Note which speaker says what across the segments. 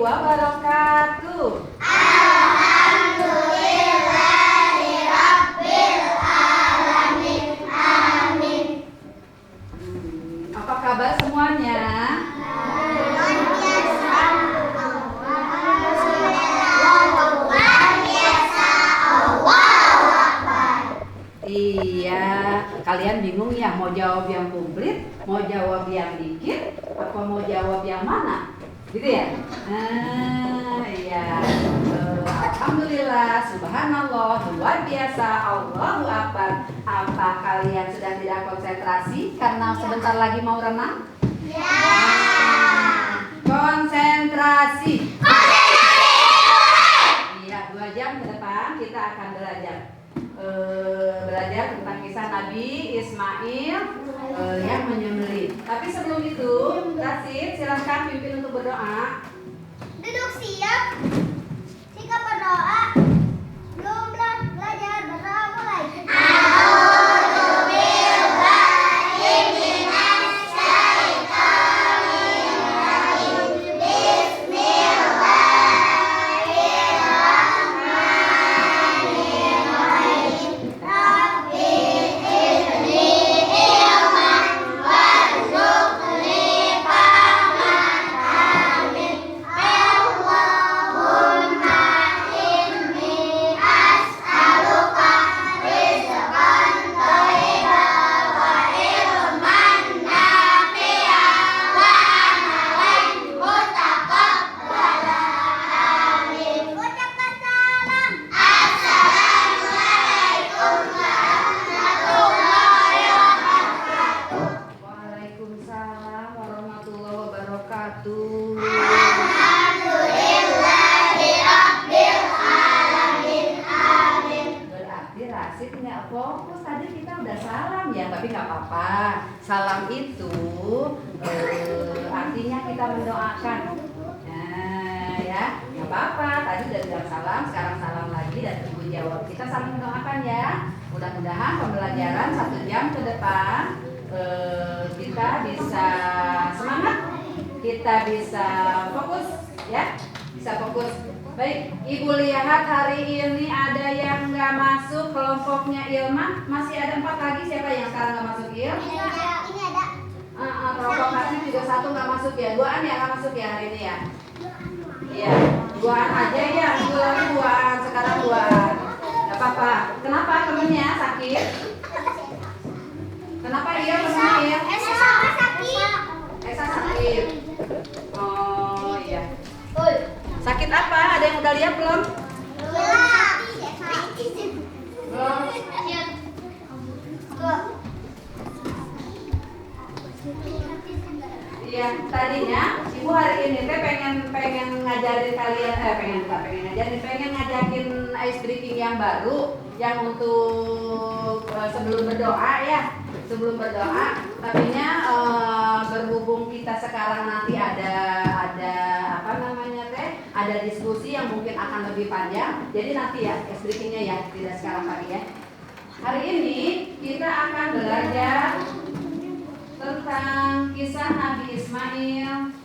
Speaker 1: wabarakatuh.
Speaker 2: Alhamdulillahirabbil alamin. Amin.
Speaker 1: Apa kabar semuanya? Iya, kalian bingung ya mau jawab yang komplit, mau jawab yang dikit, apa mau jawab yang mana? Gitu ya? Iya. Alhamdulillah, subhanallah, luar biasa, Allahu Akbar. Apa kalian sudah tidak konsentrasi karena sebentar lagi mau renang?
Speaker 2: Ya.
Speaker 1: Konsentrasi. Iya, 2 jam ke depan kita akan belajar tentang kisah Nabi Ismail yang menyembelih. Tapi sebelum itu, Rasid silahkan pimpin untuk berdoa.
Speaker 2: Duduk siap. Sikap berdoa. Belum belajar berdoa mulai.
Speaker 1: Waalaikumsalam warahmatullahi wabarakatuh.
Speaker 2: Alhamdulillahirabbil alamin. Amin.
Speaker 1: Berarti Rasid nggak fokus, tadi kita udah salam ya, tapi nggak apa-apa. Salam itu artinya kita mendoakan. Nah ya, nggak apa-apa. Tadi udah bilang salam, sekarang salam lagi dan tunggu jawab. Kita saling mendoakan ya. Mudah-mudahan pembelajaran 1 jam ke depan kita bisa semangat, kita bisa fokus ya, bisa fokus. Baik, Ibu lihat hari ini ada yang nggak masuk kelompoknya Ilma, masih ada 4 lagi. Siapa yang sekarang nggak masuk Il?
Speaker 2: Ini ada.
Speaker 1: Kelompok Kasih juga 1 nggak masuk ya, 2an ya nggak masuk ya hari ini ya. Iya, 2an aja ya, minggu lalu 2an, sekarang 2an. Gak apa-apa. Kenapa temennya sakit? Kenapa iya temennya?
Speaker 2: Esa sakit.
Speaker 1: Esa sakit. Oh iya. Sakit apa? Ada yang udah lihat belum? Belum. Iya, tadinya Ibu hari ini teh pengen ngajarin kalian pengen ngajakin ice breaking yang baru yang untuk sebelum berdoa ya. Sebelum berdoa, tapinya berhubung kita sekarang nanti ada apa namanya teh, ada diskusi yang mungkin akan lebih panjang. Jadi nanti ya ice breakingnya ya, tidak sekarang pagi ya. Hari ini kita akan belajar tentang kisah Nabi Ismail.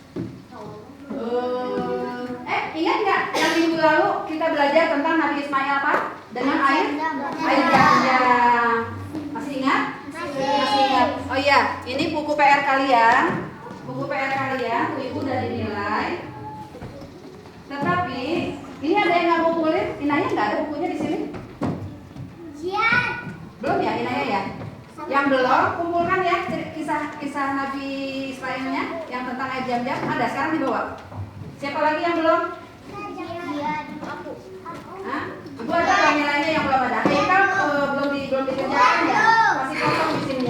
Speaker 1: Ingat nggak yang minggu lalu kita belajar tentang Nabi Ismail apa? Dengan air Zam-Zam. Masih ingat? Masih ingat. Oh iya, ini buku PR kalian. Buku PR kalian, Ibu udah dinilai. Tetapi ini ada yang nggak mau kulit? Inaya nggak ada bukunya di sini? Belum ya, Inaya ya? Yang belum, kumpulkan ya kisah Nabi Ismailnya yang tentang air Zam-Zam. Ada sekarang dibawa. Siapa lagi yang belum? Hah? Ibu ada nggak nilainya yang belum ada? Haikal belum dikerjakan ya? Masih kosong di sini.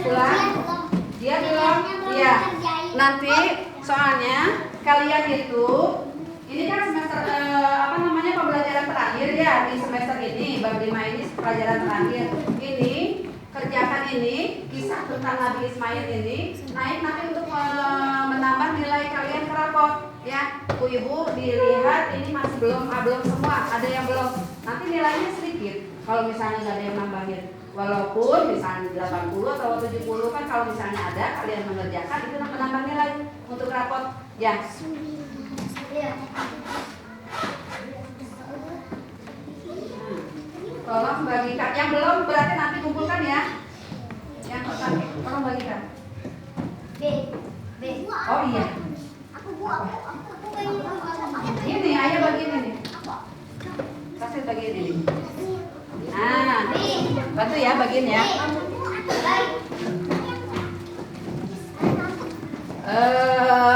Speaker 1: Pulang? Dia belum? Iya. Nanti soalnya kalian itu ini kan semester pembelajaran terakhir ya di semester ini, bab 5 ini pelajaran terakhir. Ini kerjakan ini kisah tentang Nabi Ismail ini naik nanti untuk menambah nilai kalian ke rapot ya. Ibu dilihat ini masih belum semua, ada yang belum. Nanti nilainya sedikit kalau misalnya nggak ada yang nambahin. Walaupun misalnya 80 atau 70 kan kalau misalnya ada kalian mengerjakan itu menambah nilai untuk rapot ya. Tolong bagikan. Yang belum berarti nanti kumpulkan ya. Yang kotak, tolong bagikan. Oh iya. Ini ayah bagiin ini. Kasih bagiin ini. Nah, bantu ya bagiin ya.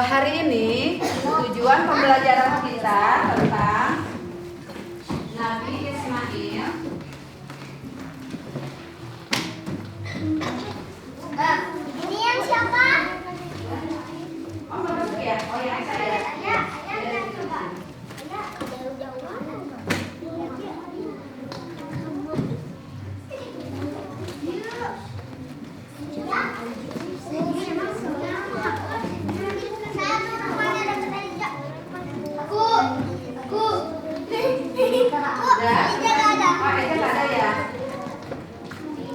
Speaker 1: Hari ini tujuan pembelajaran kita tentang Nabi Ismail.
Speaker 2: Ini yang siapa?
Speaker 1: Oh, nggak masuk ya? Oh ya, saya.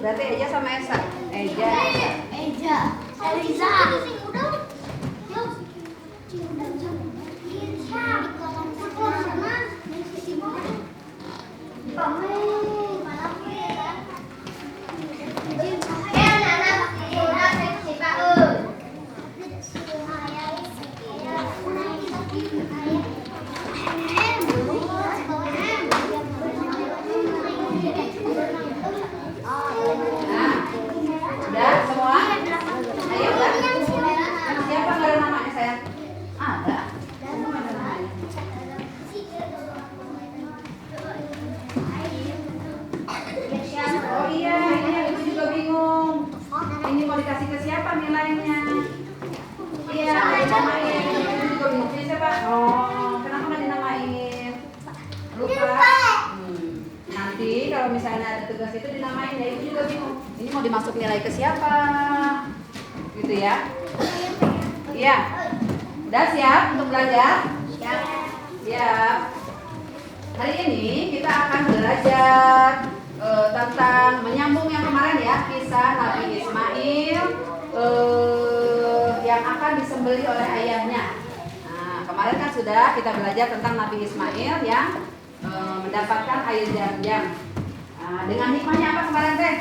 Speaker 1: Berarti Eja sama Esa. Eja.
Speaker 2: Eliza.
Speaker 1: Udah semua? Ayo udah. Siapa nggak ada namanya sayang? Ada. Semua ada namanya. Oh iya, ini ibu juga bingung. Ini mau dikasih ke siapa nilainya? Iya, dinamain. Ibu juga bingung. Ini siapa? Oh, kenapa nggak dinamain? Lupa. Nanti kalau misalnya ada tugas itu dinamain ya, ibu juga bingung. Ini mau dimasuk nilai ke siapa? Gitu ya? Iya. Udah siap untuk belajar? Siap. Hari ini kita akan belajar tentang menyambung yang kemarin ya, kisah Nabi Ismail yang akan disembelih oleh ayahnya. Nah, kemarin kan sudah kita belajar tentang Nabi Ismail yang mendapatkan air Zam-Zam. Nah, dengan hikmahnya apa kemarin teh?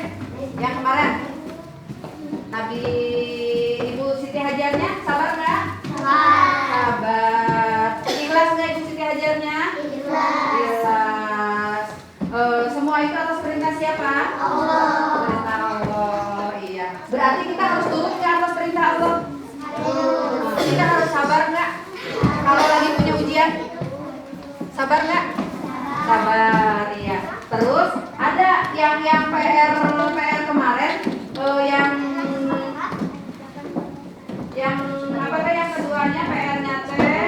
Speaker 1: Yang kemarin Nabi Ibu Siti Hajarnya sabar nggak? Sabar. Ikhlas nggak Ibu Siti Hajarnya? Ikhlas. Semua itu atas perintah siapa? Perintah Allah. Iya. Berarti kita harus turut ke atas perintah Allah. Kita harus sabar nggak? Kalau lagi punya ujian, sabar nggak? Sabar, iya. Terus ada yang PR kemarin yang apa teh yang keduanya PR-nya teh?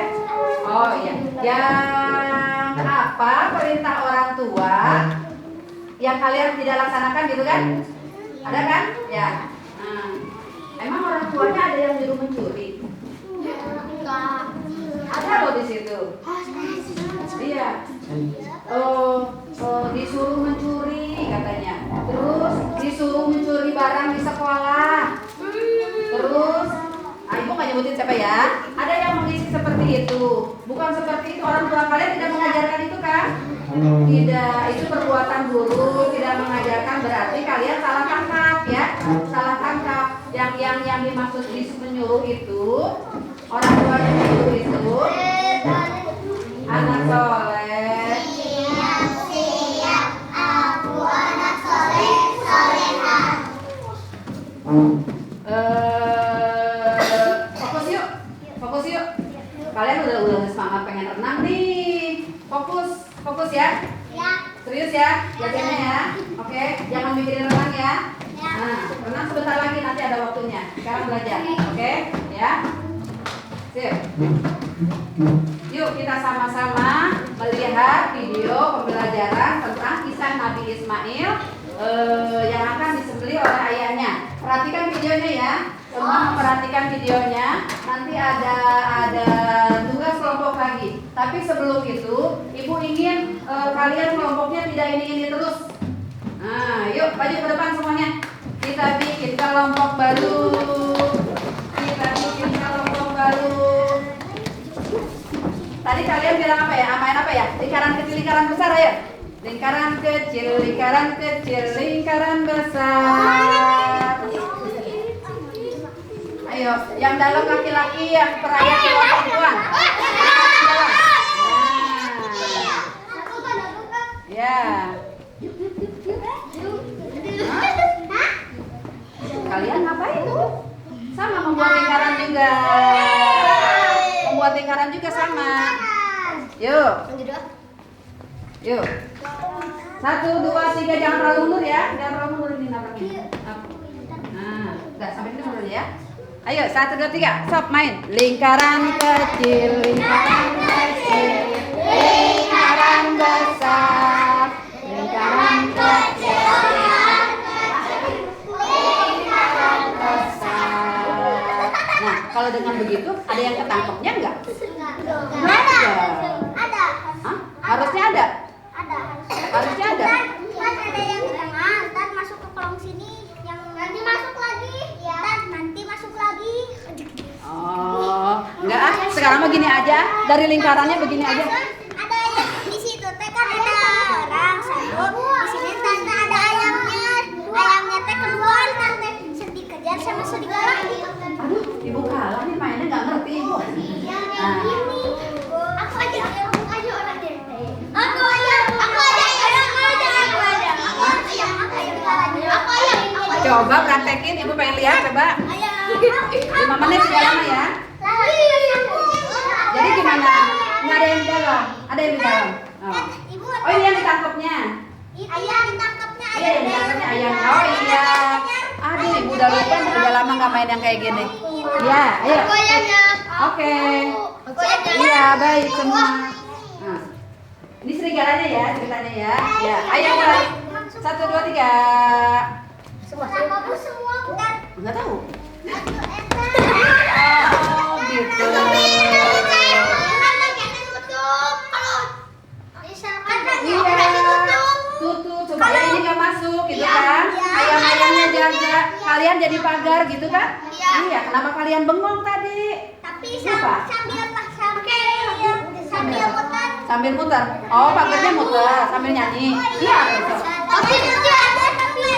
Speaker 1: Oh iya, yang apa perintah orang tua yang kalian tidak laksanakan gitu kan? Ada kan? Ya. Emang orang tuanya ada yang nyuruh mencuri? Ada loh di situ. Iya. Disuruh mencuri katanya. Terus disuruh mencuri barang di sekolah. Terus, ibu nggak nyebutin siapa ya? Ada yang mengisi seperti itu. Bukan seperti itu. Orang tua kalian tidak mengajarkan itu kan? Tidak. Itu perbuatan buruk. Tidak mengajarkan berarti kalian salah tangkap ya. Salah tangkap. Yang dimaksud menyuruh itu orang tua yang menyuruh itu anak soleh. Fokus yuk. Kalian udah semangat pengen renang nih. Fokus ya. Serius ya, belajarnya ya. Oke, jangan mikirin renang ya. Nah, renang sebentar lagi nanti ada waktunya. Sekarang belajar, oke? Ya. Sip. Yuk kita sama-sama melihat video pembelajaran tentang kisah Nabi Ismail yang akan disembelih oleh ayahnya. Perhatikan videonya ya. Semua memperhatikan videonya. Nanti ada tugas kelompok lagi. Tapi sebelum itu, Ibu ingin kalian kelompoknya tidak ini terus. Nah, yuk maju ke depan semuanya. Kita bikin kelompok baru. Tadi kalian bilang apa ya? Main apa ya? Lingkaran kecil, lingkaran besar, ayo. Lingkaran kecil, lingkaran kecil, lingkaran besar. Ayo, yang dalam laki-laki, yang perayaan keluar perempuan. Ya. Kalian ngapain tuh? Sama membuat lingkaran juga. Membuat lingkaran juga sama. Yuk. Yuk. 1, 2, 3, jangan terlalu mundur ya. Jangan terlalu mundur ini nabraknya. Nah, udah sampai sini mundur ya. Ayo, 1, 2, 3, stop main. Lingkaran kecil, lingkaran kecil, lingkaran besar, lingkaran kecil, lingkaran besar. Nah, kalau dengan begitu, ada yang ketangkepnya enggak?
Speaker 2: Ada.
Speaker 1: Hah? Harusnya ada. Harusnya ada.
Speaker 2: Kan ada yang di tengah, ntar masuk ke kolong sini, yang nanti masuk lagi, dan nanti masuk lagi.
Speaker 1: Oh, enggak ah. Sekarang mah gini aja. Dari lingkarannya begini aja.
Speaker 2: Ada yang di situ teh kan ada orang satu, di sini tante ada ayamnya. Ayamnya teh keluar, tante sedih kejar sama sedih galak.
Speaker 1: Aduh, ibu kalah nih mainnya nggak ngerti ibu. Nah,
Speaker 2: Aku aja orang deh. Aku aja.
Speaker 1: coba praktekin, ibu pengen lihat, coba. 5 menit sudah lama ya. Jadi gimana? Nggak ada yang di dalam, ada yang di dalam. Oh ini yang ditangkapnya.
Speaker 2: Ayam ditangkapnya.
Speaker 1: Iya yang ditangkapnya ayam. Oh iya. Aduh ibu udah lupa, udah lama nggak main yang kayak gini. Ya, ayo. Oke. Iya baik semua. Nah, ini serigalanya ya ceritanya ya. Ya, ayo mulai. 1, 2, 3.
Speaker 2: Semua bukan.
Speaker 1: Nggak tahu.
Speaker 2: Satu
Speaker 1: Oh gitu. Iya. Tutup. Coba ini nggak masuk gitu kan? Ayam-ayamnya jaga. Kalian jadi pagar gitu kan? Iya. Kenapa kalian bengong tadi?
Speaker 2: Tapi
Speaker 1: Kenapa?
Speaker 2: sambil muter.
Speaker 1: Sambil muter. Oh pagarnya muter sambil nyanyi. Iya. Betul.
Speaker 2: Tapi nanti ada tapi.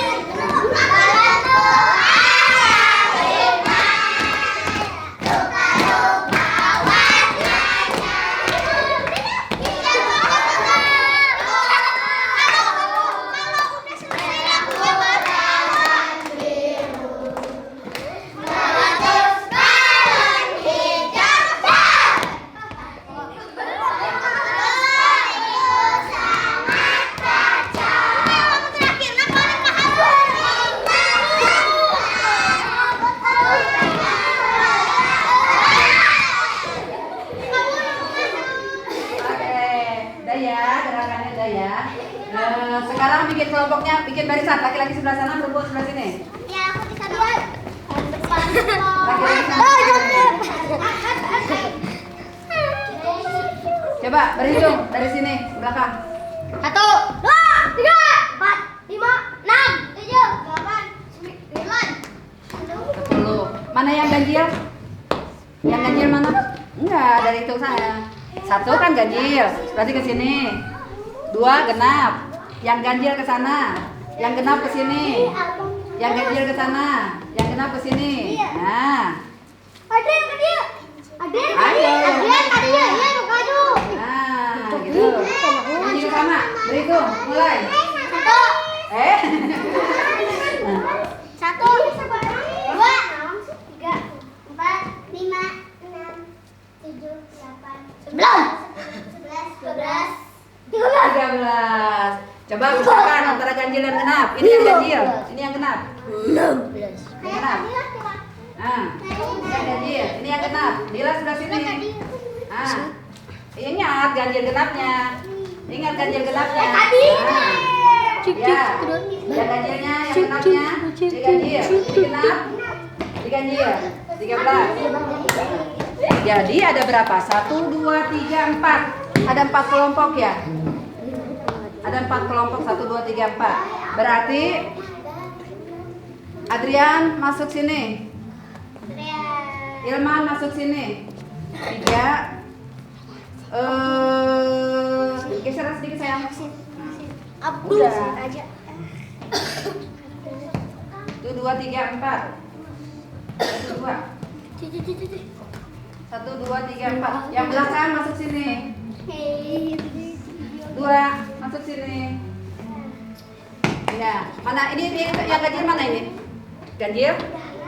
Speaker 1: Sekarang bikin kelompoknya, bikin barisan. Laki-laki sebelah sana, perempuan sebelah sini.
Speaker 2: Ya, aku bisa lihat.
Speaker 1: Laki-laki Coba berhitung dari sini ke belakang.
Speaker 2: 1, 2, 3, 4, 5, 6, 7, 8, 9,
Speaker 1: 10. Mana yang ganjil? Yang ganjil mana? Enggak, dari hitung saya. 1 kan ganjil, berarti ke sini. 2 genap. Yang ganjil ke sana. Yang genap ke sini. Yang ganjil ke sana. Yang genap ke sini. Nah.
Speaker 2: Ada yang kecil. Ada yang
Speaker 1: Ayo.
Speaker 2: kecil. Iya, maju.
Speaker 1: Nah, gitu. Ini juga sama. Berhitung, mulai.
Speaker 2: 1,
Speaker 1: Eh.
Speaker 2: 1, 2, 3, 4, 5, 6, 7, 8, 9, 11, 12,
Speaker 1: 13. Coba pisahkan antara ganjil dan genap. Ini yang ganjil, ini yang genap.
Speaker 2: 16.
Speaker 1: Yang genap. Nah, ini yang ganjil, ini yang genap. Bila sebelah sini. Nah, ingat ganjil genapnya. Ingat ganjil genapnya. Nah, ya, yang ganjilnya, yang genapnya, diganjil, digenap, diganjil. 13. Jadi ada berapa? 1, 2, 3, 4. Ada 4 kelompok ya. Ada 4 kelompok, 1, 2, 3, 4. Berarti Adrian masuk sini. Ilman masuk sini. 3. sayang?
Speaker 2: Abdul
Speaker 1: Udah.
Speaker 2: aja.
Speaker 1: 1, 2, 3, 4. 1, 2. 1, 2, 3, 4. Yang belakang masuk sini. 2 masuk sini. Ya, mana ini yang ganjil mana ini? Ganjil?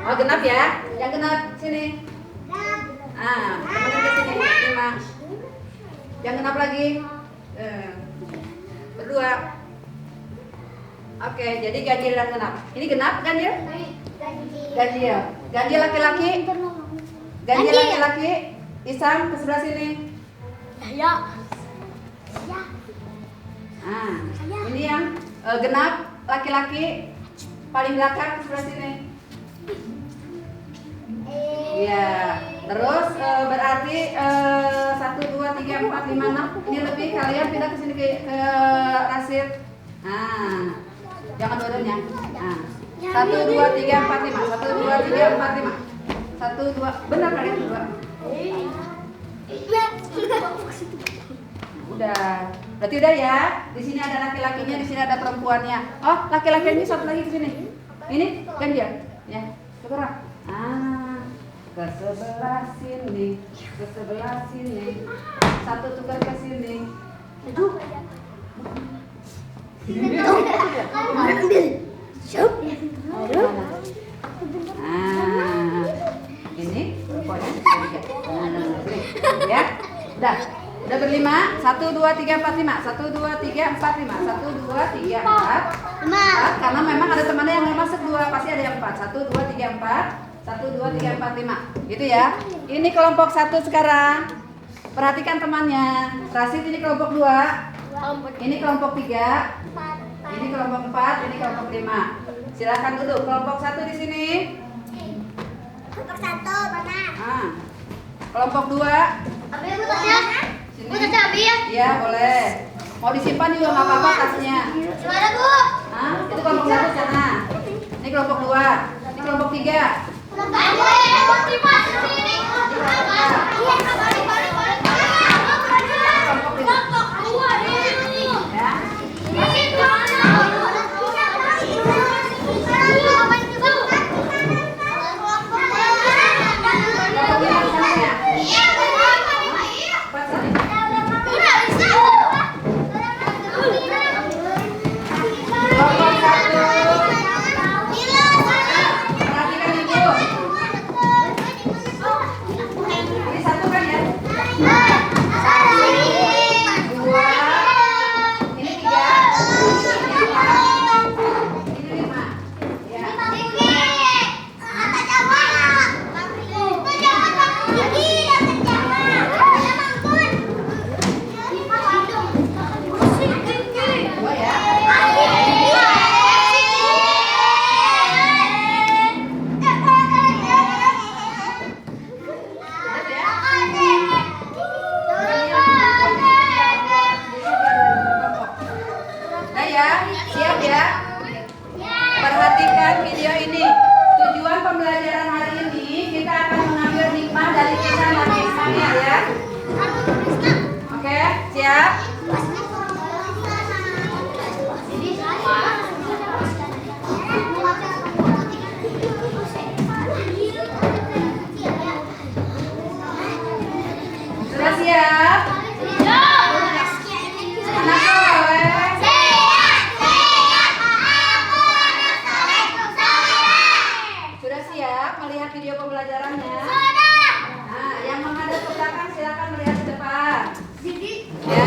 Speaker 1: Oh, genap ya. Yang genap sini. Teman ke sini. 5. Yang genap lagi. Berdua. Oke, jadi ganjil dan genap. Ini genap ganjil? Ganjil. Ganjil laki-laki. Ganjil laki-laki. Isam ke sebelah sini.
Speaker 2: Ya.
Speaker 1: Ini yang genap laki-laki paling belakang ke sebelah sini. Iya. Terus berarti 1, 2, 3, 4, 5, 6. Ini lebih kalian pindah ke sini ke Rasid. Jangan dua-duanya. 1, 2, 3, 4, 5. 1, 2, 3, 4, 5. 1, 2. Benar kalian berdua. Udah. Berarti udah ya. Di sini ada laki-lakinya, di sini ada perempuannya. Oh, laki-laki ini satu lagi ke sini. Ini ganjil. Ya. Coba. Ke sebelah sini, ke sebelah sini. Satu tukar ke sini. Ini perempuannya ya. Udah berlima. 1, 2, 3, 4, 5. 1, 2, 3, 4, 5. 1, 2, 3, 4. 4. Karena memang ada temannya yang nggak masuk 2, pasti ada yang 4. 1, 2, 3, 4. 1, 2, 3, 4, 5. Gitu ya. Ini kelompok 1 sekarang. Perhatikan temannya. Rasid ini kelompok 2. Ini kelompok 3. Ini kelompok 4, ini kelompok 5. Silakan duduk. Kelompok 1 di sini.
Speaker 2: Kelompok 1 mana?
Speaker 1: Kelompok 2.
Speaker 2: Sini.
Speaker 1: Iya, boleh. Mau disimpan juga nggak apa-apa tasnya.
Speaker 2: Gimana, Bu?
Speaker 1: Itu kelompok 1 sana. Ini kelompok 2. Ini kelompok 3. Perhatikan video ini. Tujuan pembelajaran hari ini kita akan mengambil hikmah dari kisah Nabi Ismail ya. Oke, siap? Sudah siap? Anak soleh. Sudah siap melihat video pembelajarannya? Nah, yang menghadap ke belakang silakan melihat ke depan. Ya.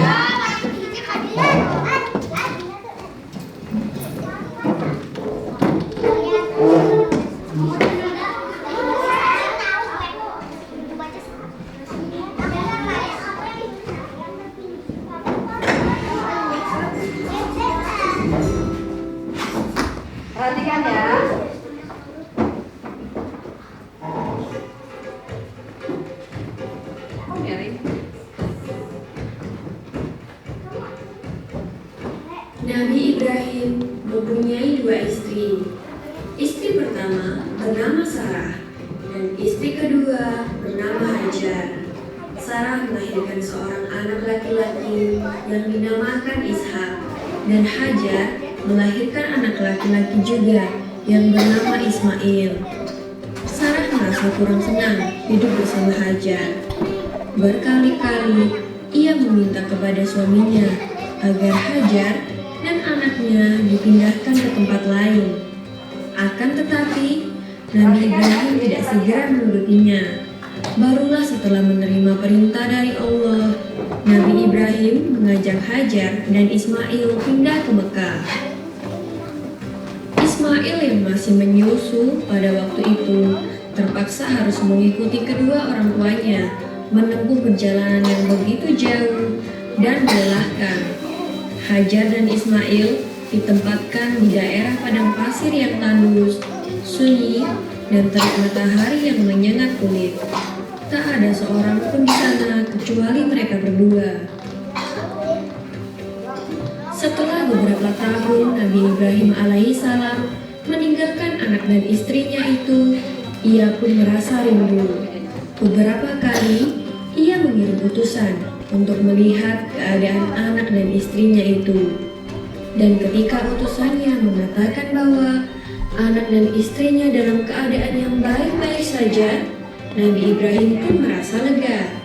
Speaker 1: Perhatikan ya. Oh, miring.
Speaker 3: Nabi Ibrahim mempunyai 2 istri. Istri pertama bernama Sarah dan istri kedua bernama Hajar. Sarah melahirkan seorang anak laki-laki yang dinamakan Ishak, dan Hajar melahirkan anak laki-laki juga yang bernama Ismail. Sarah merasa kurang senang hidup bersama Hajar. Berkali-kali ia meminta kepada suaminya agar Hajar dan anaknya dipindahkan ke tempat lain. Akan tetapi, Nabi Ibrahim tidak segera menurutinya. Barulah setelah menerima perintah dari Allah, Nabi Ibrahim mengajak Hajar dan Ismail pindah ke Mekah. Ismail yang masih menyusu pada waktu itu terpaksa harus mengikuti kedua orang tuanya menempuh perjalanan yang begitu jauh dan melelahkan. Hajar dan Ismail ditempatkan di daerah padang pasir yang tandus, sunyi, dan terik matahari yang menyengat kulit. Tak ada seorang pun di sana kecuali mereka berdua. Setelah beberapa tahun Nabi Ibrahim alaihissalam meninggalkan anak dan istrinya itu, ia pun merasa rindu. Beberapa kali ia mengirim utusan untuk melihat keadaan anak dan istrinya itu. Dan ketika utusannya mengatakan bahwa anak dan istrinya dalam keadaan yang baik-baik saja, Nabi Ibrahim pun merasa lega.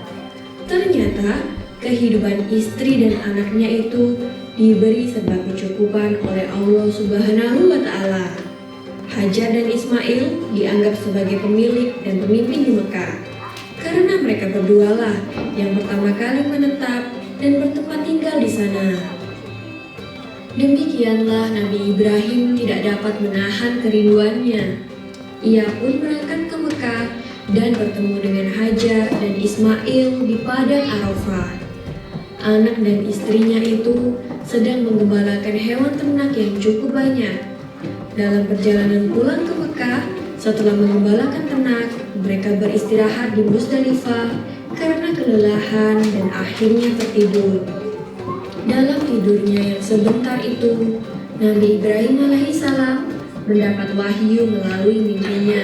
Speaker 3: Ternyata kehidupan istri dan anaknya itu diberi serba kecukupan oleh Allah Subhanahu wa Ta'ala. Hajar dan Ismail dianggap sebagai pemilik dan pemimpin di Mekah karena mereka berdualah yang pertama kali menetap dan bertempat tinggal di sana. Demikianlah Nabi Ibrahim tidak dapat menahan kerinduannya. Ia pun berangkat ke Mekah dan bertemu dengan Hajar dan Ismail di padang Arafah. Anak dan istrinya itu sedang menggembalakan hewan ternak yang cukup banyak. Dalam perjalanan pulang ke Mekah, setelah menggembalakan ternak, mereka beristirahat di Musdalifah karena kelelahan dan akhirnya tertidur. Dalam tidurnya yang sebentar itu, Nabi Ibrahim alaihissalam mendapat wahyu melalui mimpinya.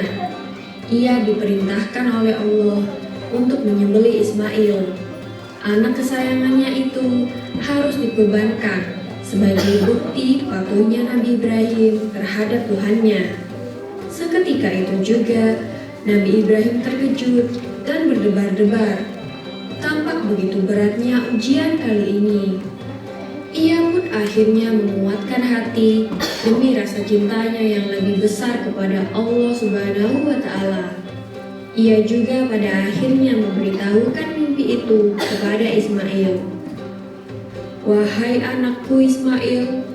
Speaker 3: Ia diperintahkan oleh Allah untuk menyembelih Ismail. Anak kesayangannya itu harus dikorbankan sebagai bukti patuhnya Nabi Ibrahim terhadap Tuhannya. Seketika itu juga, Nabi Ibrahim terkejut dan berdebar-debar. Tampak begitu beratnya ujian kali ini. Ia pun akhirnya menguatkan hati demi rasa cintanya yang lebih besar kepada Allah Subhanahu wa Ta'ala. Ia juga pada akhirnya memberitahukan mimpi itu kepada Ismail. Wahai anakku Ismail,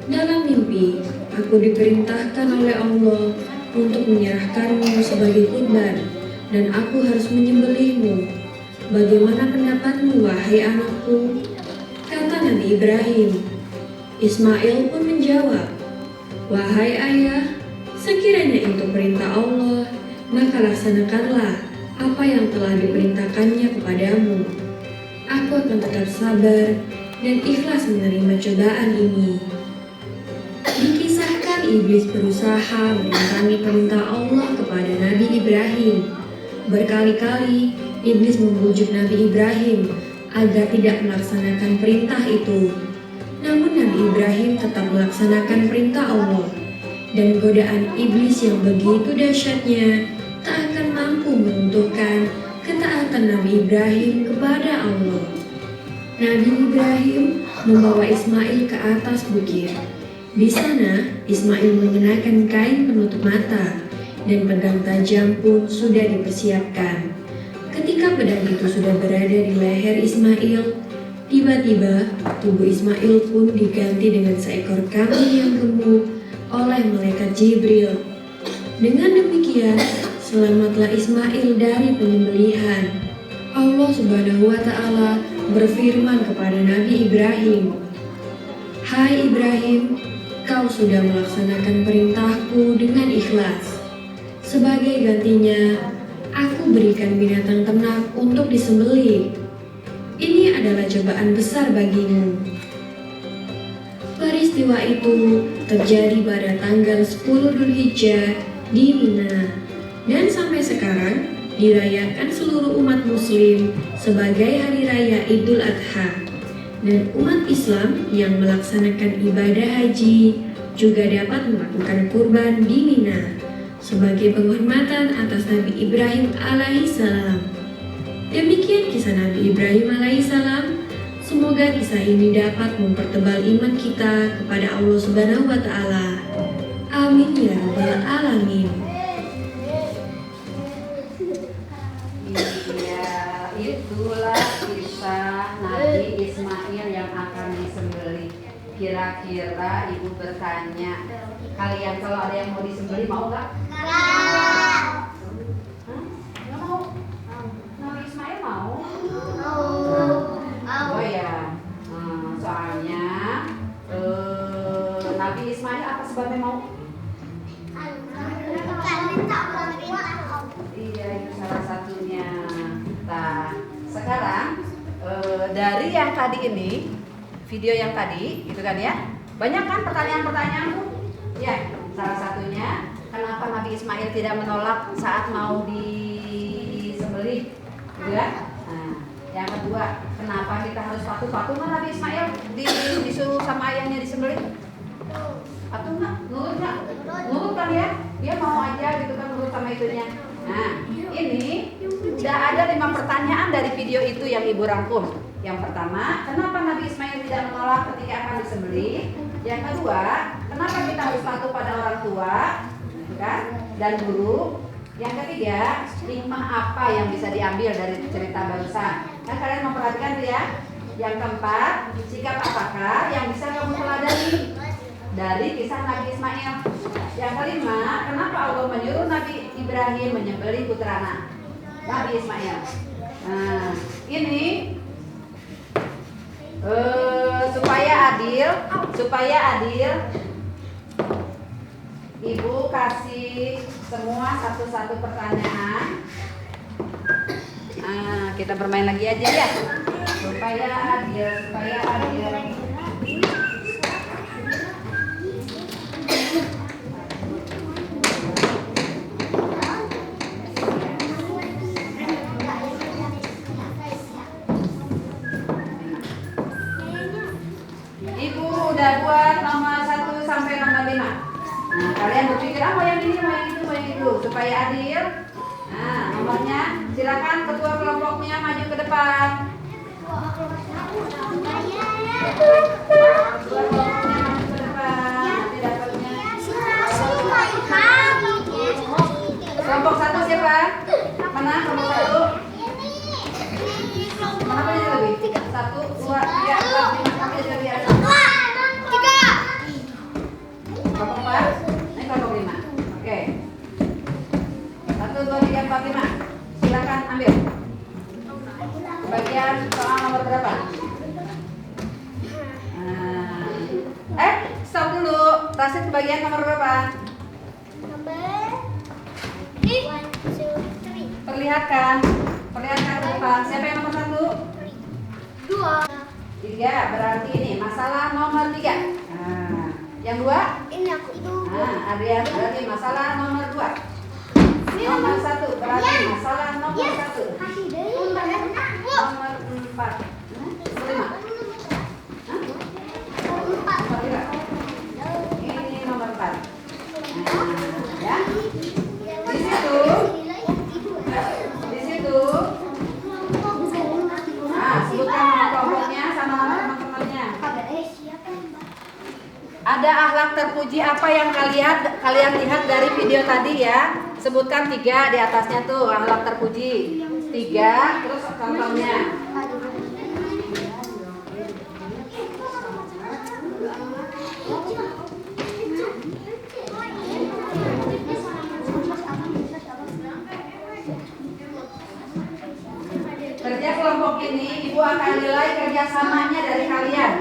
Speaker 3: dalam mimpi aku diperintahkan oleh Allah untuk menyerahkanmu sebagai kurban dan aku harus menyembelihmu. Bagaimana pendapatmu wahai anakku? Kata Nabi Ibrahim. Ismail pun menjawab, wahai ayah, sekiranya itu perintah Allah, maka laksanakanlah apa yang telah diperintahkannya kepadamu. Aku akan tetap sabar dan ikhlas menerima cobaan ini. Dikisahkan iblis berusaha menentangi perintah Allah kepada Nabi Ibrahim. Berkali-kali iblis membujuk Nabi Ibrahim agar tidak melaksanakan perintah itu. Namun Nabi Ibrahim tetap melaksanakan perintah Allah, dan godaan iblis yang begitu dahsyatnya tak akan mampu meruntuhkan ketaatan Nabi Ibrahim kepada Allah. Nabi Ibrahim membawa Ismail ke atas bukit. Di sana, Ismail mengenakan kain penutup mata, dan pedang tajam pun sudah dipersiapkan. Ketika pedang itu sudah berada di leher Ismail, tiba-tiba tubuh Ismail pun diganti dengan seekor kambing yang gemuk oleh malaikat Jibril. Dengan demikian, selamatlah Ismail dari penyembelihan. Allah Subhanahu wa Ta'ala berfirman kepada Nabi Ibrahim, Hai Ibrahim, kau sudah melaksanakan perintahku dengan ikhlas. Sebagai gantinya, aku berikan binatang ternak untuk disembelih. Ini adalah cobaan besar bagimu. Peristiwa itu terjadi pada tanggal 10 Dzulhijjah di Mina. Dan sampai sekarang, dirayakan seluruh umat muslim sebagai hari raya Idul Adha. Dan umat Islam yang melaksanakan ibadah haji juga dapat melakukan kurban di Mina sebagai penghormatan atas Nabi Ibrahim alaihissalam. Demikian kisah Nabi Ibrahim alaihissalam. Semoga kisah ini dapat mempertebal iman kita kepada Allah Subhanahu wa taala. Amin ya rabbal alamin.
Speaker 1: Iya, itulah kisah Nabi Ismail yang akan disembelih. Kira-kira ibu bertanya, kalian kalau ada yang mau disembelih mau nggak? Hah? Nggak mau? Nabi Ismail mau? Oh ya, soalnya Nabi Ismail apa sebabnya mau? Iya, itu salah satunya. Nah, sekarang dari yang tadi ini, video yang tadi, gitu kan ya, banyak kan pertanyaan-pertanyaanmu? Ya, salah satunya, kenapa Nabi Ismail tidak menolak saat mau disembelih, gitu kan? Nah, yang kedua, kenapa kita harus patuh kan Nabi Ismail disuruh sama ayahnya disembelih? Patuh nggak? Nurut nggak? Nurut kan ya? Dia mau aja gitu kan, nurut sama itunya. Nah, ini udah ada 5 pertanyaan dari video itu yang ibu rangkum. Yang pertama, kenapa Nabi Ismail tidak menolak ketika akan disembelih? Yang kedua, kenapa kita harus patuh pada orang tua, gitu kan? Dan guru. Yang ketiga, hikmah apa yang bisa diambil dari cerita barusan? Nah, kalian memperhatikan tuh ya. Yang keempat, sikap apakah yang bisa kamu teladani dari kisah Nabi Ismail? Yang kelima, kenapa Allah menyuruh Nabi Ibrahim menyembelih putranya Nabi Ismail? Nah, ini supaya adil, ibu kasih semua satu-satu pertanyaan. Nah, kita bermain lagi aja ya, supaya adil. Ibu udah buat nomor 1 sampai nomor 5. Nah, kalian berpikir mau yang ini, mau yang itu, mau yang itu supaya adil. Nah, nomornya silakan ketua kelompoknya maju ke depan. Ketua kelompoknya maju ke depan. Nanti dapatnya. Kelompok 1 siapa? Mana kelompok 1? Kenapa jadi lebih? 1, 2, 3, 4, 5. Kenapa jadi lebih ada? Kelompok 4? Ini kelompok 5. Oke. 1, 2, 3, 4, 5. Silakan ambil. Bagian soal nomor berapa? Stop dulu. Rasid bagian nomor berapa? Perlihatkan ke depan. Siapa yang nomor 1? 3, berarti ini masalah nomor 3. Nah, yang 2?
Speaker 2: Ini aku itu.
Speaker 1: Nah, Adrian berarti masalah nomor 2. Nomor 1 berarti masalah nomor 1. Nomor 4. Nomor 5. Ini nomor 4. Nah, ya. Di situ. Nah, sebutkan nama kelompoknya sama nama teman-temannya. Ada akhlak terpuji apa yang kalian lihat dari video tadi ya? Sebutkan 3 di atasnya tuh akhlak terpuji. 3, terus contohnya. Kerja kelompok ini ibu akan nilai kerjasamanya dari kalian.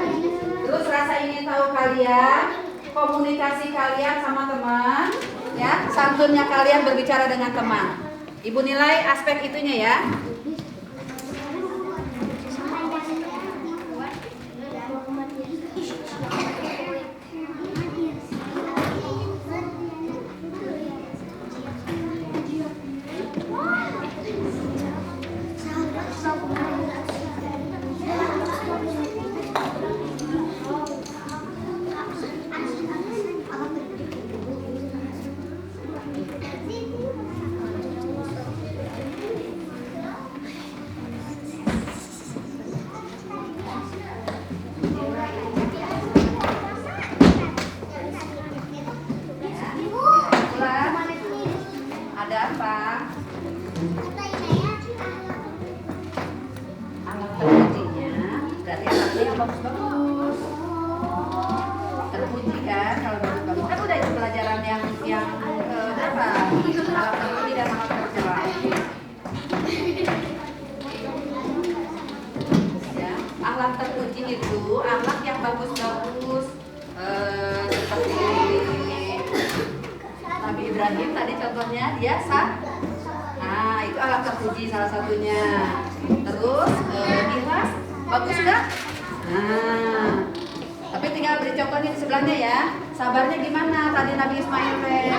Speaker 1: Terus rasa ingin tahu kalian, komunikasi kalian sama teman, ya, santunnya kalian berbicara dengan teman. Ibu nilai aspek itunya ya. Ini yang bagus-bagus. Terpuji kan kalau bagus-bagus. Kan udah itu pelajaran yang apa? Alat terpuji dan alat tercela. Ya, alat terpuji itu alat yang bagus-bagus. Seperti Nabi Ibrahim tadi contohnya dia nah itu alat terpuji salah satunya. Terus ikhlas bagus nggak? Nah tapi tinggal beri contohnya di sebelahnya ya. Sabarnya gimana tadi Nabi Ismail teh?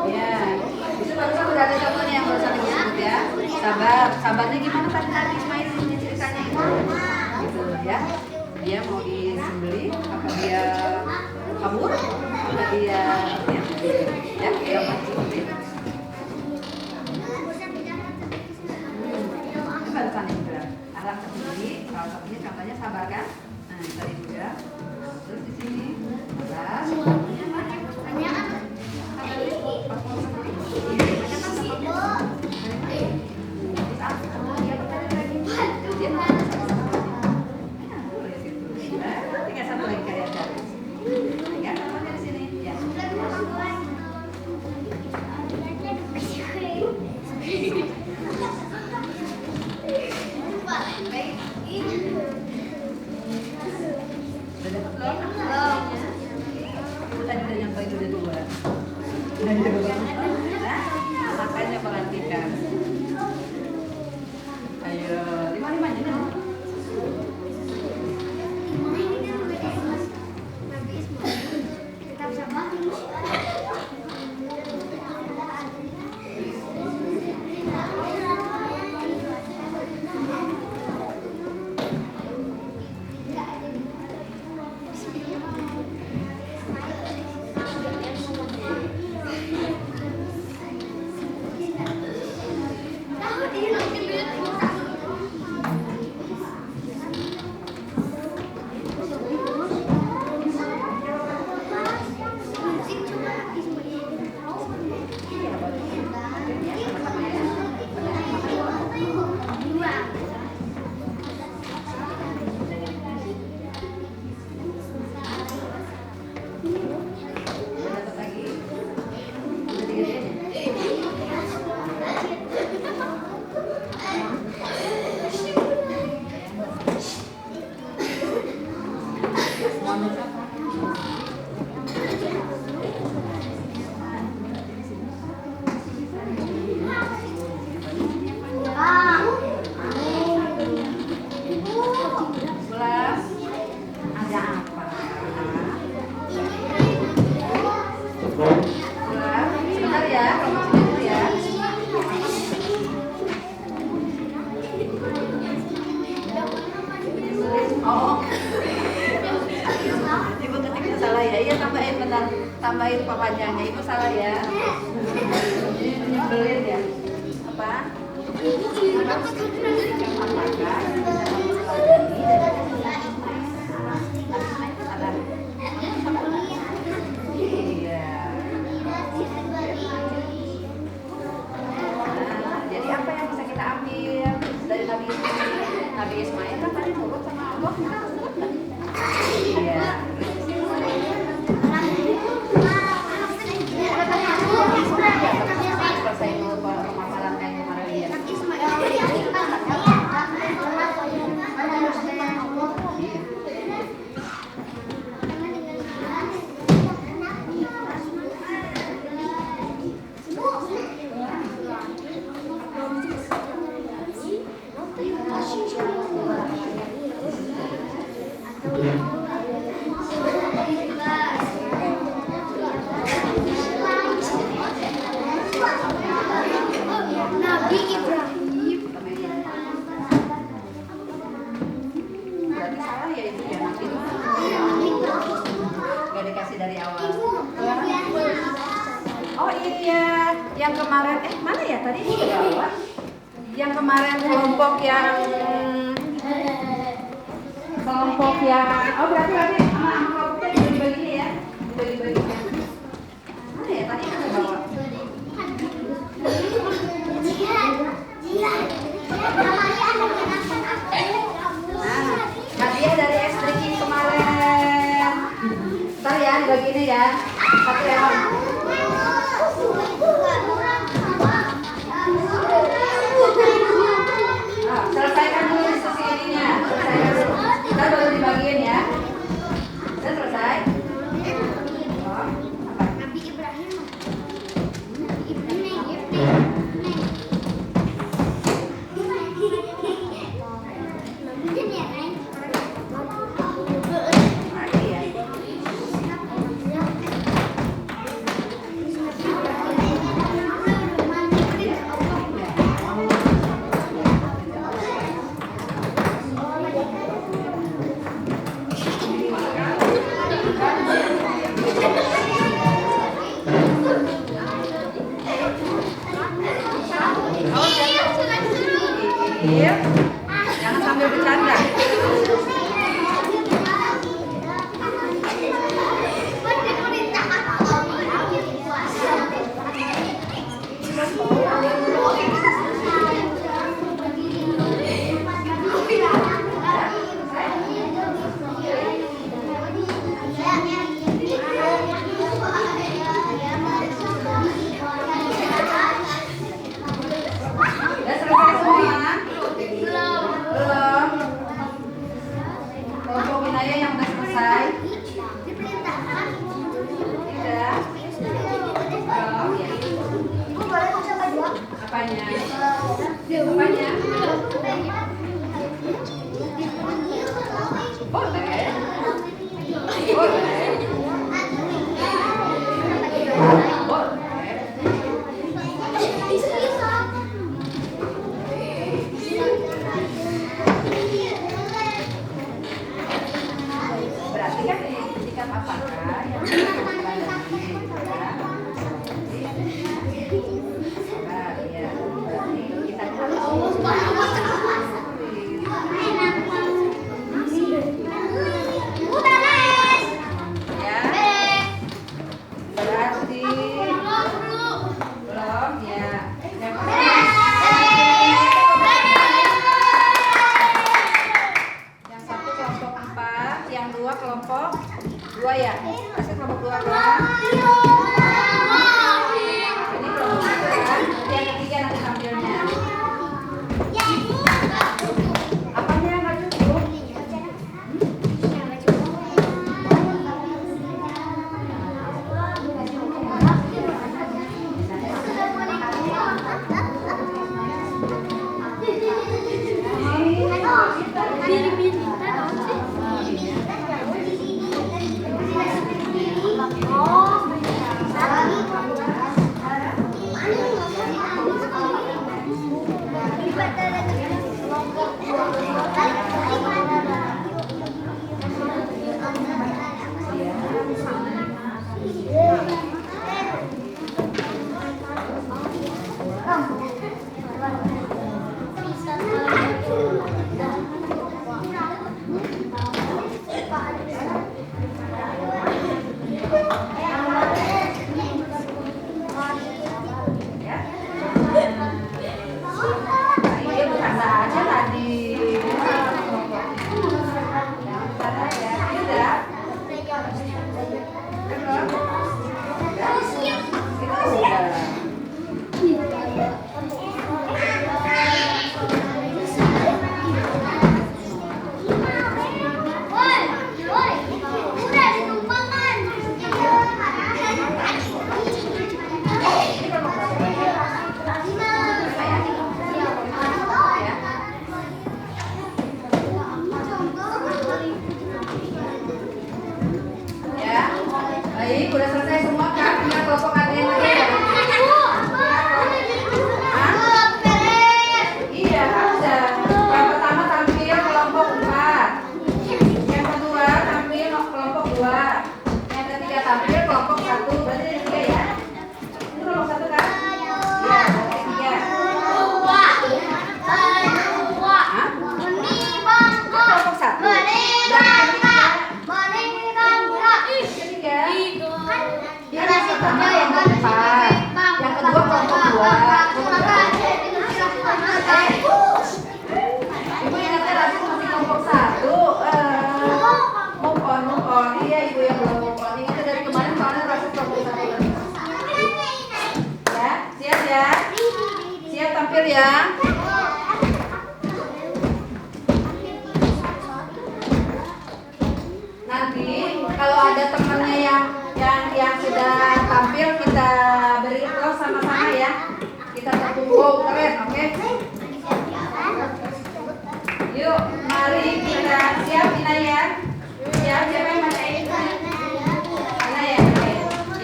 Speaker 1: Ya itu barusan udah ada contohnya yang barusan disebut ya. Sabarnya gimana tadi Nabi Ismail ini ceritanya itu? Gitu ya. Dia mau disembelih, apa dia kabur, apa dia dia mati. Itu barusan juga. Alat terpuji, salah satunya contohnya sabar kan? Nah tadi juga. Terus di sini sabar. Tinggal satu lagi kayak tadi. Ya, contohnya di sini. Ya. Udah dapat belum? Ibu tadi udah nyampe itu udah dua. Udah dua. Nah, makanya perhatikan. Ayo, lima aja nih. Tambahin panjangnya itu salah ya. Ini nyebelin ya. Apa? Jadi apa yang bisa kita ambil dari Nabi Ismail kan tadi nurut sama Allah kita nurut kan? Iya. Selesai pemaparan yang kemarin ya.
Speaker 2: Nabi Ibrahim.
Speaker 1: Berarti salah ya itu ya Nabi. Gak dikasih dari awal. Oh iya, yang kemarin mana ya tadi berapa? Yang kemarin kelompok yang oh berarti sama kelompoknya dibagi ya, dibagi. Mana ya tadi yang bawa? ya. Satu lemon. Nah, selesaikan dulu diskusi ininya. Selesaikan dulu. Kita baru dibagiin ya. Sudah selesai? Oh, apa?
Speaker 2: Nabi Ibrahim.
Speaker 1: Mati ya. Iya. Jangan sambil bercanda. Udah selesai semua? Belum. Kelompok wilayah yang udah selesai? Tidak. Belum ya. Apanya? Apanya? Boleh. Boleh. Boleh. Berarti kan sikap apakah yang iya. Berarti kita harus ya. Berarti belum ya. Yang satu kelompok 4, yang dua kelompok 2 ya. Kasih kelompok 2 kan? Ini kelompok 1 kan? Nanti yang ketiga nanti tampilnya. Apanya yang nggak cukup? Iya, bercanda aja tadi. Bercanda aja. Tidak. Belum? Udah. Itu udah. tampil ya. Nanti kalau ada temannya yang sudah tampil, kita beri aplaus sama-sama ya. Kita tepuk keren, oke? Yuk, mari kita siap Inaya. Siap, siapa yang mana? Inaya,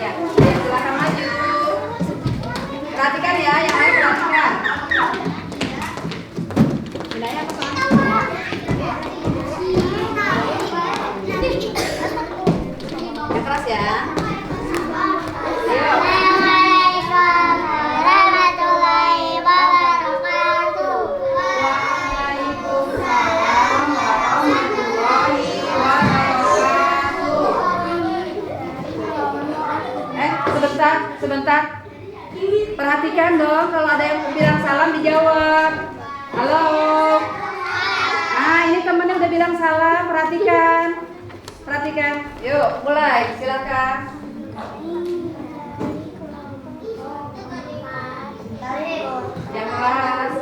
Speaker 1: ya. Silakan maju. Perhatikan ya, yang lain perhatikan. Inaya apa sama? Yang keras ya. Yuk. Sebentar. Perhatikan dong, kalau ada yang bilang salam dijawab. Halo. Nah, ini temennya udah bilang salam, perhatikan. Yuk, mulai, silakan. Yang keras.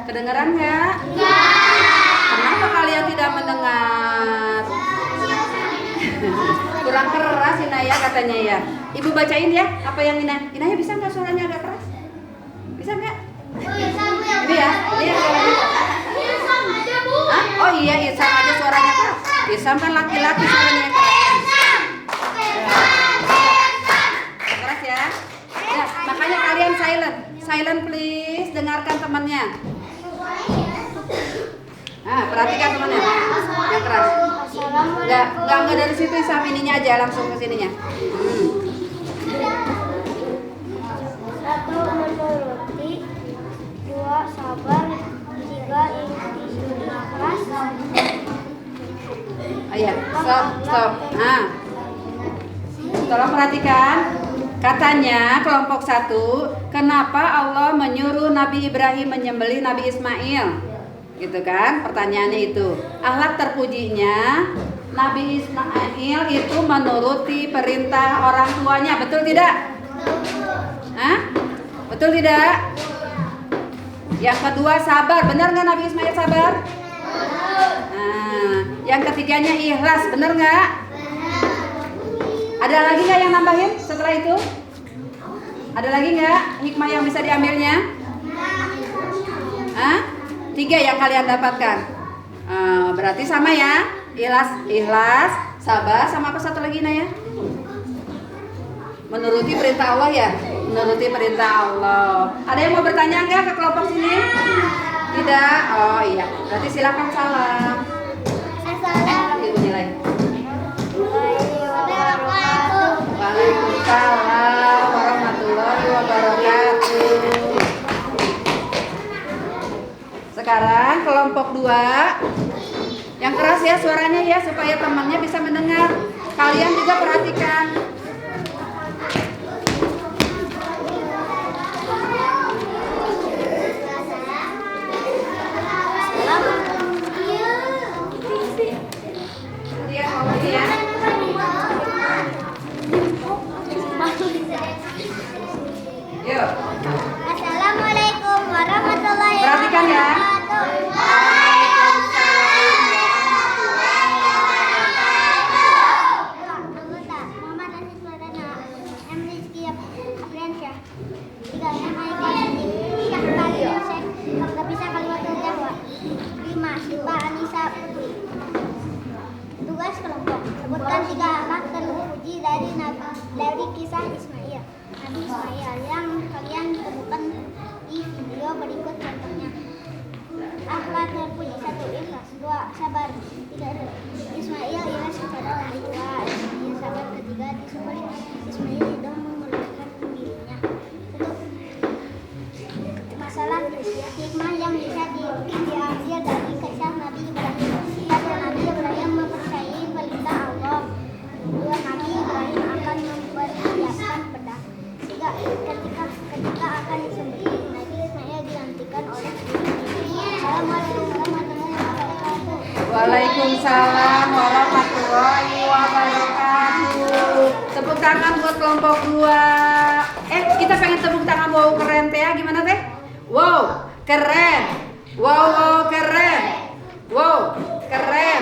Speaker 1: Kedengaran nggak? Kenapa kalian tidak mendengar? Kurang keras Inaya katanya ya. Ibu bacain ya, apa yang Inaya bisa nggak suaranya agak keras? Bisa nggak? Ini ya, ini ya suaranya. Hah? Oh iya, Isam aja suaranya keras. Isam kan laki-laki suaranya keras. Keras ya. Ya, makanya kalian silent please, dengarkan temannya. Nah, perhatikan temannya. Yang keras. Enggak dari situ Isam, ininya aja langsung ke sininya.
Speaker 2: Satu, menuruti. Dua, sabar. Tiga, ikhlas.
Speaker 1: Iya, stop. Nah, tolong perhatikan. Katanya kelompok 1, kenapa Allah menyuruh Nabi Ibrahim menyembelih Nabi Ismail? Gitu kan, pertanyaannya itu. Akhlak terpujinya Nabi Ismail itu menuruti perintah orang tuanya, betul tidak? Hah? Betul tidak? Yang kedua sabar, benar nggak Nabi Ismail sabar? Nah, yang ketiganya ikhlas, benar nggak? Ada lagi nggak yang nambahin setelah itu? Ada lagi nggak hikmah yang bisa diambilnya? Hah? 3 yang kalian dapatkan. Berarti sama ya, ikhlas, sabar, sama apa satu lagi Naya? Menuruti perintah Allah ya, menuruti perintah Allah. Ada yang mau bertanya nggak ke kelompok sini? Tidak. Oh iya, berarti silakan salam.
Speaker 2: Assalamualaikum
Speaker 1: Ibu nilai.
Speaker 2: warahmatullahi
Speaker 1: Waalaikumsalam warahmatullahi wabarakatuh. Sekarang kelompok 2. Yang keras ya suaranya ya, supaya temannya bisa mendengar. Kalian juga perhatikan. Ya. Yuk.
Speaker 2: Assalamualaikum warahmatullahi
Speaker 1: Perhatikan ya.
Speaker 2: wabarakatuh. sabar. Tiga, Ismail ikhlas kepada orang tua. Ismail sabar. Ketiga, disumpah Ismail tidak memulihkan dirinya. Masalah hikmah yang bisa diambil dari kisah Nabi Ibrahim. Pada Nabi Ibrahim mempercayai perintah Allah. Dua, Nabi Ibrahim akan mempersiapkan pedang. Tiga, ketika akan disembelih, Nabi Ismail digantikan oleh Assalamualaikum warahmatullahi wabarakatuh.
Speaker 1: Waalaikumsalam warahmatullahi wabarakatuh. Tepuk tangan buat kelompok 2. Kita pengen tepuk tangan wow keren teh. Gimana teh? Wow keren. Wow keren. Wow keren.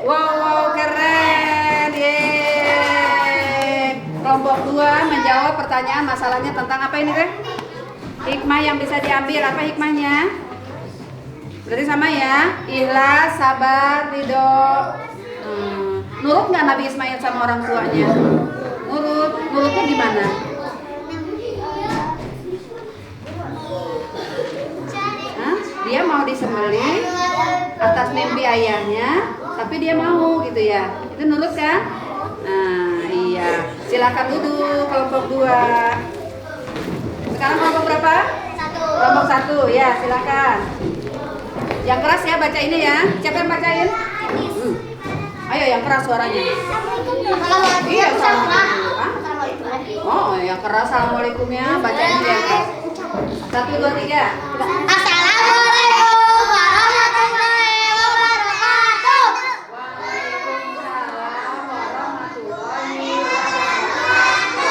Speaker 1: Wow keren. Yeay. Kelompok 2 menjawab pertanyaan masalahnya tentang apa ini teh? Hikmah yang bisa diambil, apa hikmahnya? Berarti sama ya, ikhlas, sabar, ridho. Nurut nggak Nabi Ismail sama orang tuanya? Nurutnya gimana? Dia mau disembelih atas mimpi ayahnya, tapi dia mau gitu ya. Itu nurut kan? Nah, iya. Silakan duduk kelompok 2. Sekarang kelompok berapa?
Speaker 2: 1.
Speaker 1: Kelompok 1, ya silakan. Yang keras ya baca ini ya. Siapa yang bacain? Ayo yang keras suaranya. Iya, assalamualaikum. Oh, yang keras assalamualaikumnya bacain yang keras. 1, 2, 3.
Speaker 2: Assalamualaikum warahmatullahi wabarakatuh.
Speaker 1: Waalaikumsalam warahmatullahi wabarakatuh.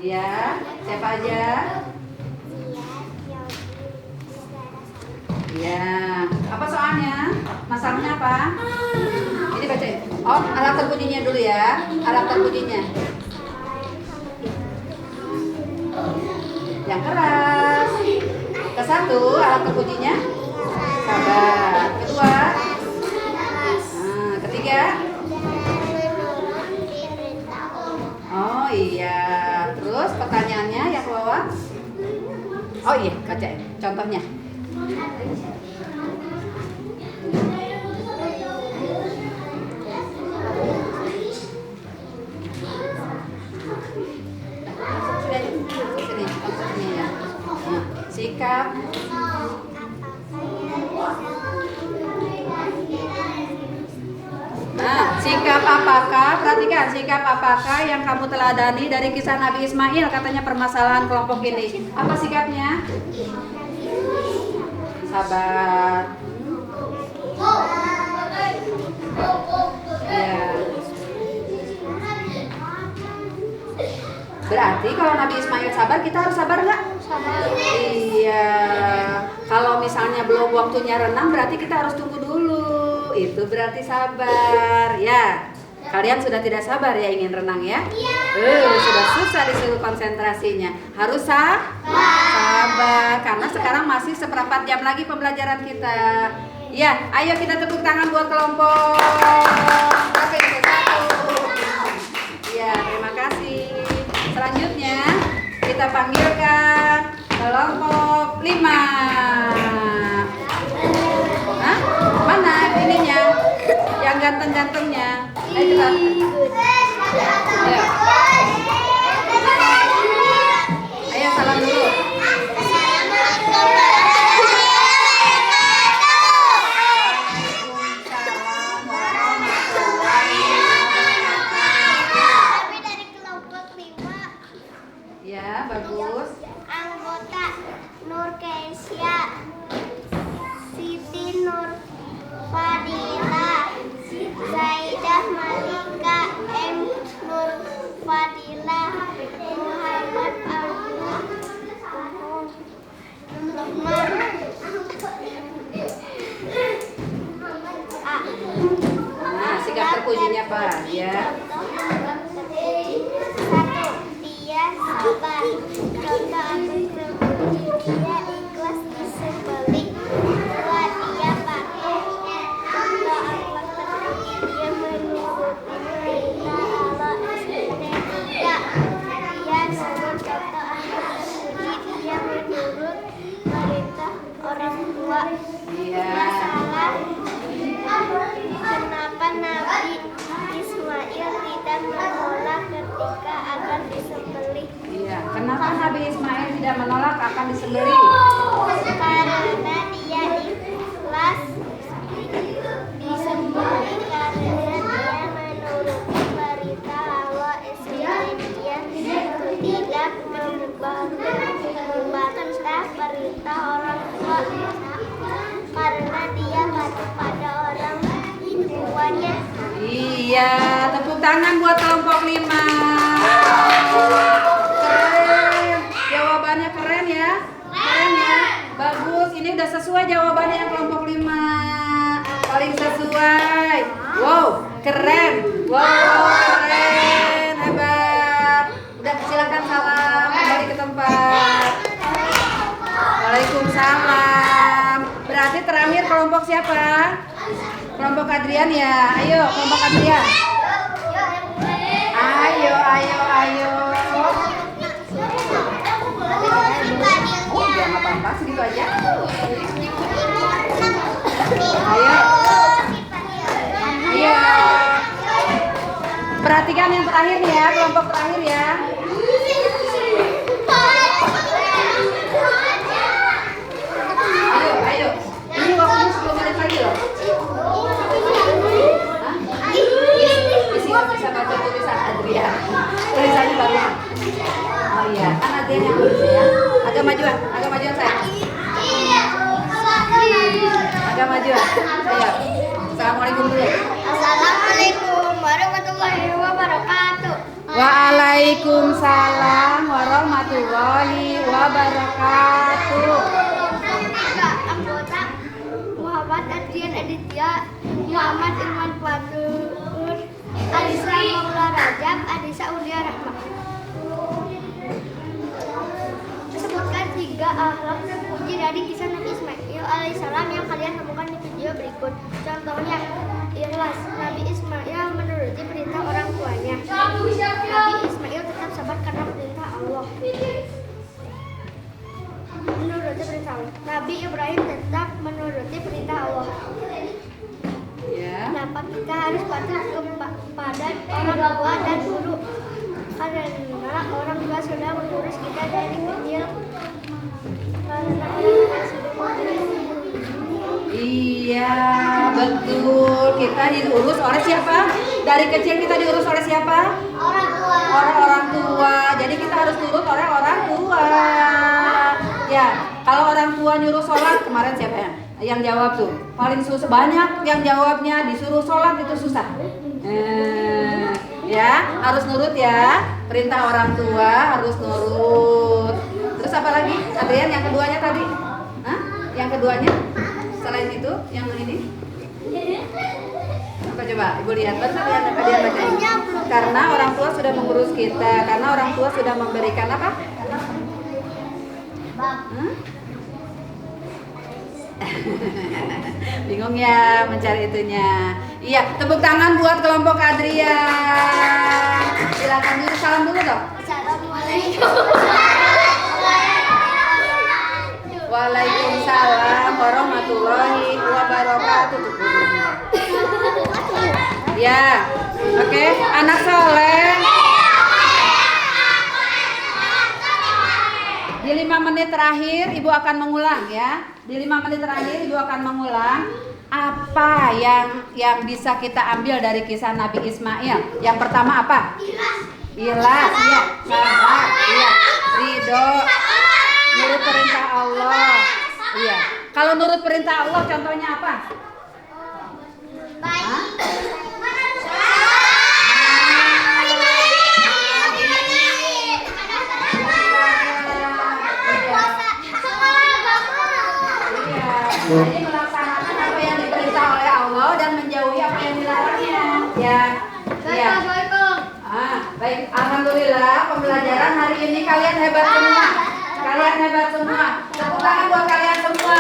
Speaker 1: Ya, siapa aja? Ya, apa soalnya? Masalahnya apa? Ini bacain. Oh, alat terbunyinya dulu ya. Alat terbunyinya. Yang keras. Ke-1 alat terbunyinya. Sabar. Kedua. Ketiga. Oh iya. Terus pertanyaannya yang ke bawah. Oh iya, bacain. Contohnya. Sini ya. Sikap. Nah, sikap apakah? Perhatikan, sikap apakah yang kamu teladani dari kisah Nabi Ismail? Katanya permasalahan kelompok ini. Apa sikapnya? Sabar. Ya. Berarti kalau Nabi Ismail sabar, kita harus sabar nggak? Iya. Kalau misalnya belum waktunya renang, berarti kita harus tunggu dulu. Itu berarti sabar. Ya. Kalian sudah tidak sabar ya ingin renang ya? Sudah susah disuruh konsentrasinya. Harus sabar. Karena sekarang masih seperempat jam lagi pembelajaran kita. Ya, ayo kita tepuk tangan buat kelompok. Berapa itu? 1. Ya, terima kasih. Selanjutnya kita panggilkan kelompok 5. Hah? Mana ininya? Yang ganteng-gantengnya. Ayo cepat. Ayo. Ayo salam dulu. Ya, bagus.
Speaker 2: Anggota Nur Kesia, Siti Nur Fadila, Zaidah Malika, M Nur Fadila, Muhammad Abdul, Lukman,
Speaker 1: Nah, sikap terpujinya apa? Ya.
Speaker 2: 1. Dia sabar. Contoh atas terpuji, dia ikhlas disembelih. 2. Dia patuh. Contoh atas terpuji, dia menuruti perintah Allah. 3. Dia nurut. Contoh atas terpuji, dia menurut perintah orang tua.
Speaker 1: Iya.
Speaker 2: Masalah kenapa Nabi Ismail tidak menolak ketika akan disembelih?
Speaker 1: Iya. Kenapa Nabi Ismail tidak menolak akan disembelih?
Speaker 2: Karena dia ikhlas disembelih karena dia menuruti perintah Allah selain dia tidak membantah perintah orang tua karena dia patuh pada orang tuanya.
Speaker 1: Iya, tepuk tangan buat kelompok 5. Keren. Jawabannya keren ya. Keren ya. Bagus. Ini udah sesuai jawabannya yang kelompok 5. Paling sesuai. Wow, keren. Wow, keren. Hebat. Udah, silakan salam kembali ke tempat. Waalaikumsalam. Berarti terakhir kelompok siapa? Kelompok Adrian ya. Ayo, kelompok Adrian. Ayo. Oh, udah nggak apa-apa, segitu aja. Ayo. Perhatikan yang terakhir nih ya, kelompok terakhir ya. Ayo. Ini waktunya 10 menit lagi loh. Hah? Isi nggak bisa baca tulisan Adrian. Tulisannya bagus. Oh iya, kan Adrian yang tulis ya. Agak majuan saya. Agak majuan. Ayo. Assalamualaikum dulu.
Speaker 2: Assalamualaikum warahmatullahi wabarakatuh.
Speaker 1: Waalaikumsalam warahmatullahi wabarakatuh.
Speaker 2: Anggota Muhammad Adrian Aditya, Muhammad Irman Fatur, Alisa Maula Rajab, Adisa Ulia Rahma. Sebutkan 3 akhlak terpuji dari kisah Nabi Ismail alaihissalam yang kalian temukan di video berikut. Contohnya, ikhlas. Nabi Ismail menuruti perintah orang tuanya. Nabi Ismail tetap sabar karena perintah Allah. Menuruti perintah Allah. Nabi Ibrahim tetap menuruti perintah Allah.
Speaker 1: Ya.
Speaker 2: Kenapa kita harus patuh kepada orang tua dan guru? Karena orang tua sudah mengurus kita dari kecil.
Speaker 1: Iya, betul. Kita diurus oleh siapa? Dari kecil kita diurus oleh siapa?
Speaker 2: Orang tua.
Speaker 1: Orang tua. Jadi kita harus nurut oleh orang tua. Ya, kalau orang tua nyuruh sholat, kemarin siapa yang jawab tuh? Paling susah, banyak yang jawabnya disuruh sholat itu susah. Ya, harus nurut ya. Perintah orang tua harus nurut. Terus apa lagi? Adrian, yang keduanya tadi? Hah? Yang keduanya? Selain itu, yang ini? Apa coba? Ibu lihat, betul ya apa dia baca ini? Karena orang tua sudah mengurus kita, karena orang tua sudah memberikan apa? Bingung ya mencari itunya. Iya, tepuk tangan buat kelompok Adrian. Silakan dulu, salam dulu dong.
Speaker 2: Assalamualaikum.
Speaker 1: Waalaikumsalam warahmatullahi wabarakatuh. Ya, oke. Anak soleh. Di 5 menit terakhir Ibu akan mengulang ya. Di 5 menit terakhir Ibu akan mengulang apa yang bisa kita ambil dari kisah Nabi Ismail. Yang pertama apa? Ikhlas, iya. Sabar, iya. Ridho. Nurut perintah Allah. Iya. Kalau nurut perintah Allah contohnya apa? Hah? Jadi melaksanakan apa yang diperintah oleh Allah dan menjauhi apa yang dilarangnya. Ya. Ya. Baik. Alhamdulillah pembelajaran hari ini kalian hebat semua. Kalian hebat semua. Tepuk tangan buat kalian semua.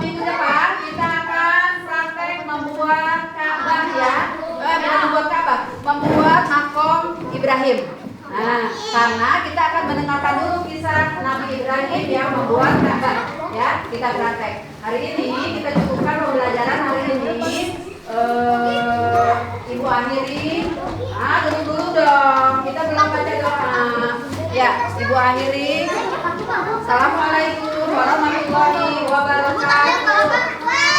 Speaker 1: Minggu depan kita akan praktek membuat Ka'bah ya. Bukan membuat Ka'bah, membuat makom Ibrahim. Nah, karena kita akan mendengarkan dulu kisah Nabi Ibrahim yang membuat Ka'bah. Ya, kita praktek. Hari ini kita cukupkan pembelajaran hari ini. Ibu akhiri. Dulu dong. Kita belum baca doa. Ya, Ibu akhiri. Assalamualaikum warahmatullahi wabarakatuh.